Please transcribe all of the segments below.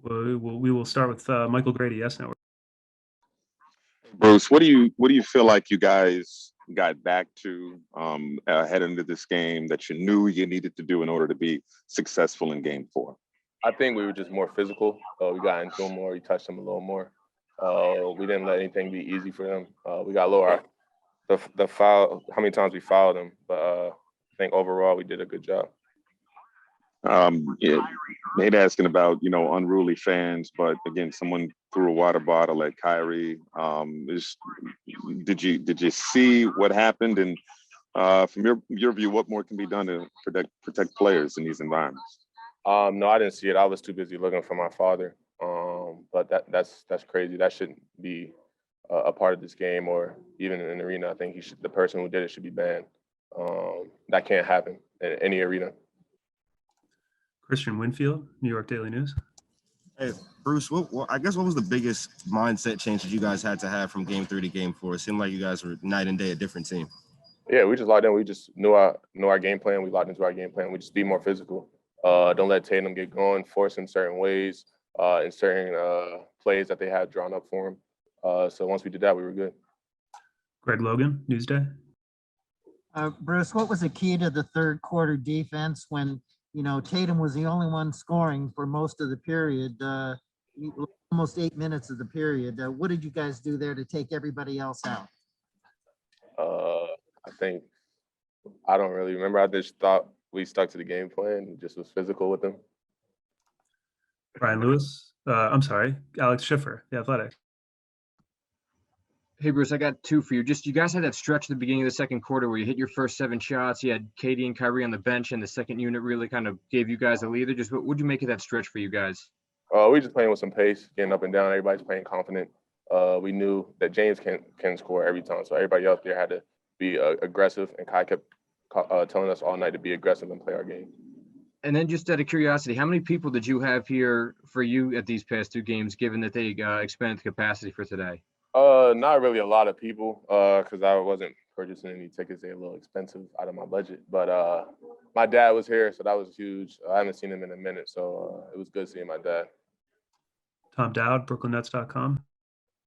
We will start with Michael Grady. Yes, no. Bruce, what do you feel like you guys got back to heading into this game that you knew you needed to do in order to be successful in Game 4? I think we were just more physical. We got into them more. We touched them a little more. We didn't let anything be easy for them. We got lower the foul, how many times we fouled them. But I think overall we did a good job. Yeah, Nate asking about, unruly fans, but again, someone threw a water bottle at Kyrie. Did you see what happened? And from your view, what more can be done to protect players in these environments? No, I didn't see it. I was too busy looking for my father. But that's crazy. That shouldn't be a part of this game or even in an arena. I think the person who did it should be banned. That can't happen in any arena. Christian Winfield, New York Daily News. Hey, Bruce, I guess what was the biggest mindset change that you guys had to have from Game 3 to Game 4? It seemed like you guys were night and day a different team. Yeah, we just locked in. We just knew our game plan. We locked into our game plan. We just be more physical. Don't let Tatum get going, force him certain ways, in certain plays that they had drawn up for him. So once we did that, we were good. Greg Logan, Newsday. Bruce, what was the key to the third quarter defense when, Tatum was the only one scoring for most of the period, almost 8 minutes of the period? What did you guys do there to take everybody else out? I don't really remember. I just thought we stuck to the game plan and just was physical with them. Brian Lewis. Alex Schiffer, The Athletic. Hey, Bruce, I got two for you. You guys had that stretch at the beginning of the second quarter where you hit your first 7 shots. You had KD and Kyrie on the bench, and the second unit really kind of gave you guys a leader. What would you make of that stretch for you guys? We just playing with some pace, getting up and down. Everybody's playing confident. We knew that James can score every time, so everybody out there had to be aggressive, and Kai kept telling us all night to be aggressive and play our game. And then just out of curiosity, how many people did you have here for you at these past 2 games, given that they expanded the capacity for today? Not really a lot of people, because I wasn't purchasing any tickets. They're a little expensive out of my budget. But my dad was here, so that was huge. I haven't seen him in a minute, so it was good seeing my dad. Tom Dowd, BrooklynNets.com.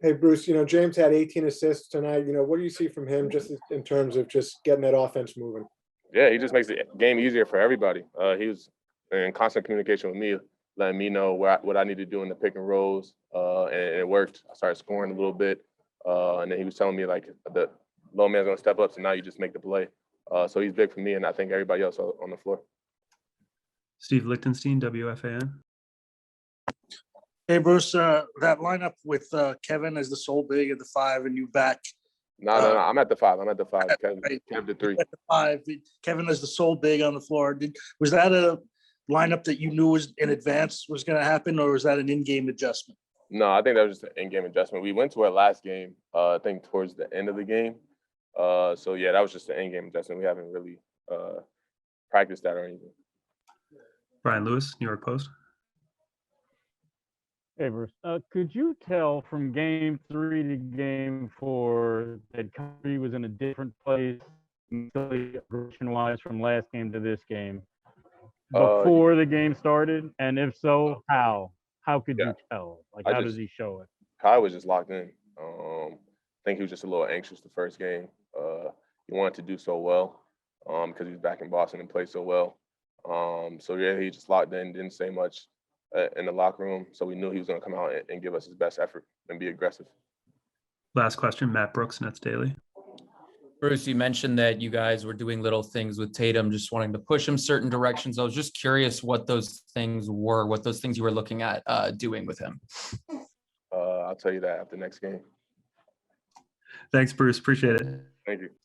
Hey, Bruce, James had 18 assists tonight. What do you see from him just in terms of just getting that offense moving? Yeah, he just makes the game easier for everybody. He was in constant communication with me, letting me know what I need to do in the pick and rolls, and it worked. I started scoring a little bit, and then he was telling me, like, the low man's going to step up, so now you just make the play. So he's big for me, and I think everybody else on the floor. Steve Lichtenstein, WFAN. Hey, Bruce, that lineup with Kevin as the sole big at the 5 and you back. No, I'm at the 5. Kevin, right. Kev the 3. At the 5, Kevin as the sole big on the floor. Was that a lineup that you knew was in advance was going to happen, or was that an in-game adjustment? No, I think that was just an in-game adjustment. We went to our last game, I think towards the end of the game. So yeah, that was just an in-game adjustment. We haven't really practiced that or anything. Brian Lewis, New York Post. Hey, Bruce, could you tell from Game 3 to Game 4 that Kyrie was in a different place aggression-wise from last game to this game before the game started? And if so, how? How could you tell? Like, how does he show it? Kai was just locked in. I think he was just a little anxious the first game. He wanted to do so well because he was back in Boston and played so well. So yeah, he just locked in, didn't say much in the locker room. So we knew he was going to come out and give us his best effort and be aggressive. Last question, Matt Brooks, Nets Daily. Bruce, you mentioned that you guys were doing little things with Tatum, just wanting to push him certain directions. I was just curious what those things were, what those things you were looking at doing with him. I'll tell you that after next game. Thanks, Bruce. Appreciate it. Thank you.